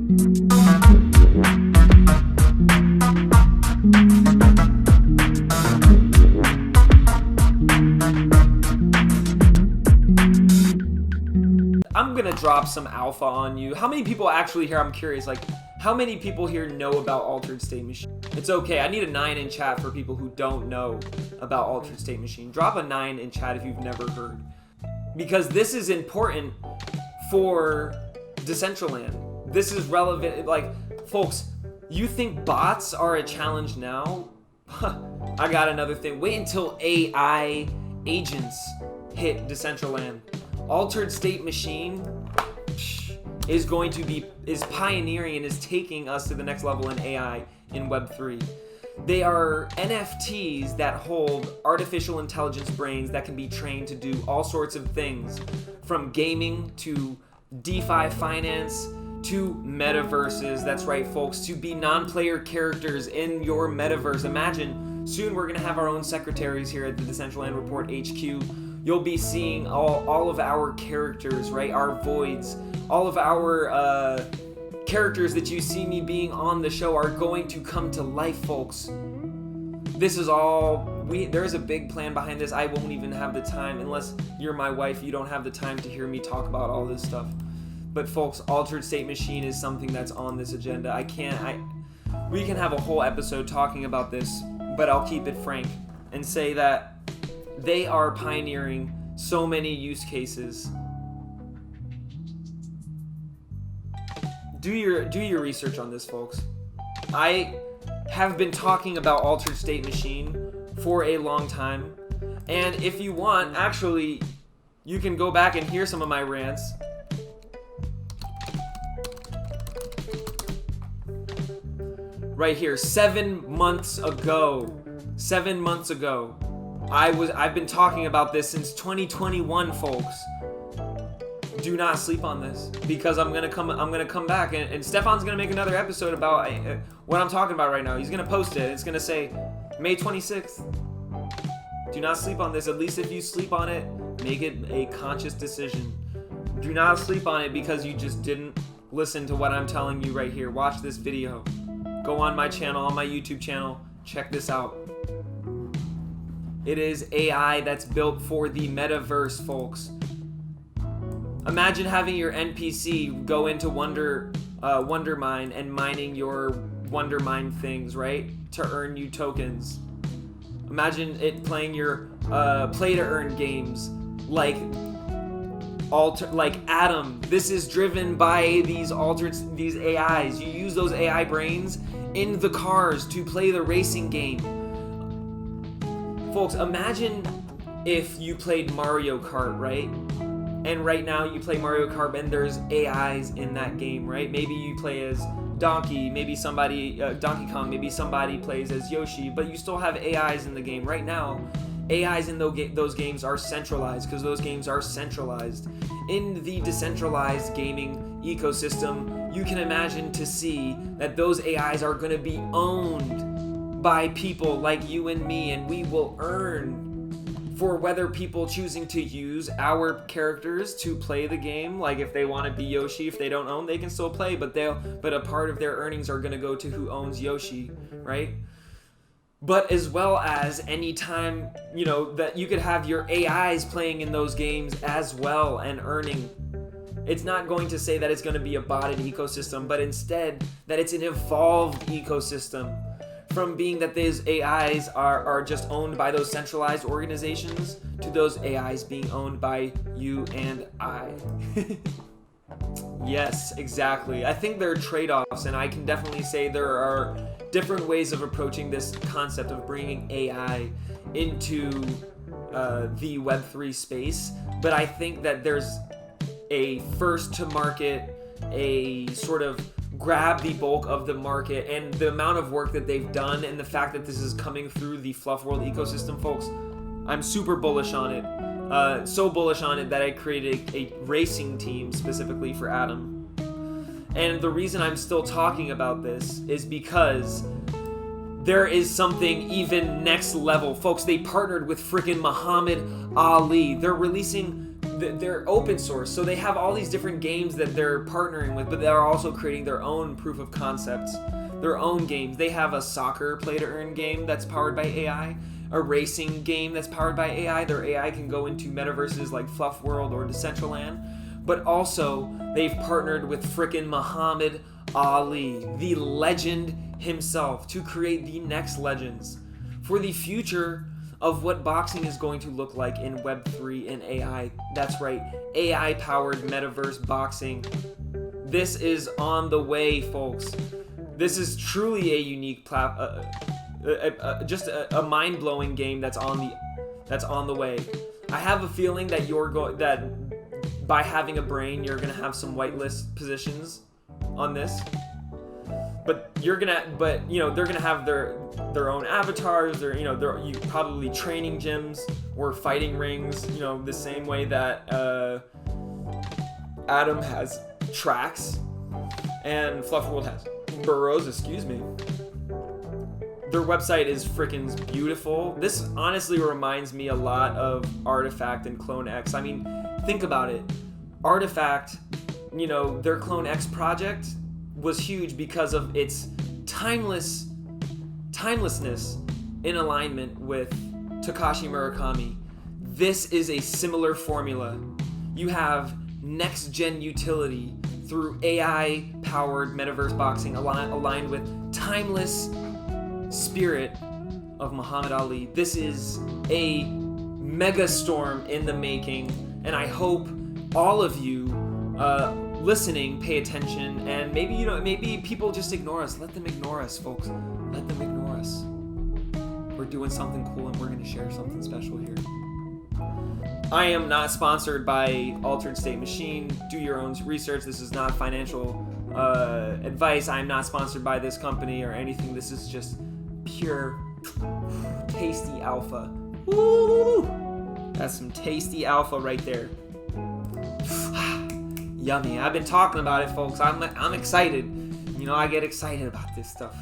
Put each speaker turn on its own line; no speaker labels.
I'm gonna drop some alpha on you. How many people actually here, I'm curious, like, how many people here know about altered state machine? It's okay, I need a 9 in chat for people who don't know about altered state machine. Drop a 9 in chat if you've never heard. Because this is important for Decentraland. This is relevant, like, folks, you think bots are a challenge now? I got another thing. Wait until AI agents hit Decentraland. Altered state machine is pioneering and is taking us to the next level in AI in Web3. They are NFTs that hold artificial intelligence brains that can be trained to do all sorts of things, from gaming to DeFi finance to metaverses. That's right, folks, to be non-player characters in your metaverse. Imagine, soon we're gonna have our own secretaries here at the Decentraland Report HQ. You'll be seeing all of our characters, right? Our voids, all of our characters that you see me being on the show are going to come to life, folks. This is all, there's a big plan behind this. I won't even have the time, unless you're my wife, you don't have the time to hear me talk about all this stuff. But folks, altered state machine is something that's on this agenda. We can have a whole episode talking about this, but I'll keep it frank and say that they are pioneering so many use cases. Do your research on this, folks. I have been talking about altered state machine for a long time, and if you want, actually, you can go back and hear some of my rants. Right here, 7 months ago, I've been talking about this since 2021, folks. Do not sleep on this, because I'm gonna come back and Stefan's gonna make another episode about what I'm talking about right now. He's gonna post it. It's gonna say May 26th. Do not sleep on this. At least if you sleep on it, make it a conscious decision. Do not sleep on it because you just didn't listen to what I'm telling you right here. Watch this video. Go on my channel, on my YouTube channel. Check this out. It is AI that's built for the metaverse, folks. Imagine having your NPC go into Wondermine and mining your Wondermine things, right? To earn you tokens. Imagine it playing your play-to-earn games like Atom. This is driven by these AIs. You use those AI brains in the cars to play the racing game. Folks, imagine if you played Mario Kart, right? And right now you play Mario Kart and there's AIs in that game, right? Maybe you play as Donkey, maybe somebody, Donkey Kong, maybe somebody plays as Yoshi, but you still have AIs in the game. Right now, AIs in those games are centralized, because those games are centralized. In the decentralized gaming ecosystem, you can imagine to see that those AIs are going to be owned by people like you and me, and we will earn for whether people choosing to use our characters to play the game. Like if they want to be Yoshi, if they don't own, they can still play, but a part of their earnings are going to go to who owns Yoshi, right? But as well as any time, that you could have your AIs playing in those games as well and earning. It's not going to say that it's going to be a botted ecosystem, but instead that it's an evolved ecosystem. From being that these AIs are just owned by those centralized organizations to those AIs being owned by you and I. Yes, exactly. I think there are trade-offs, and I can definitely say there are different ways of approaching this concept of bringing AI into the Web3 space. But I think that there's a first to market, a sort of grab the bulk of the market, and the amount of work that they've done and the fact that this is coming through the Fluff World ecosystem, folks, I'm super bullish on it. So bullish on it that I created a racing team specifically for Atom. And the reason I'm still talking about this is because there is something even next level. Folks, they partnered with freaking Muhammad Ali. They're releasing they're open source, so they have all these different games that they're partnering with, but they're also creating their own proof of concepts, their own games. They have a soccer play-to-earn game that's powered by AI, a racing game that's powered by AI. Their AI can go into metaverses like Fluff World or Decentraland, but also they've partnered with frickin' Muhammad Ali, the legend himself, to create the next legends for the future of what boxing is going to look like in Web3 and AI. That's right, AI-powered metaverse boxing. This is on the way, folks. This is truly a unique just a mind-blowing game that's on the way. I have a feeling that that by having a brain, you're gonna have some whitelist positions on this. But they're gonna have their own avatars. They're probably training gyms or fighting rings. The same way that Adam has tracks and Fluff World has burrows. Excuse me. Their website is freaking beautiful. This honestly reminds me a lot of Artifact and Clone X. I mean, think about it. Artifact, their Clone X project was huge because of its timelessness in alignment with Takashi Murakami. This is a similar formula. You have next-gen utility through AI-powered metaverse boxing aligned with timeless spirit of Muhammad Ali. This is a mega storm in the making, and I hope all of you listening pay attention, and maybe people just ignore us. Let them ignore us, folks. Let them ignore us. We're doing something cool, and we're going to share something special here. I am not sponsored by Altered State Machine. Do your own research. This is not financial advice. I am not sponsored by this company or anything. This is just pure, tasty alpha. Woo! That's some tasty alpha right there. Yummy. I've been talking about it, folks. I'm excited. I get excited about this stuff.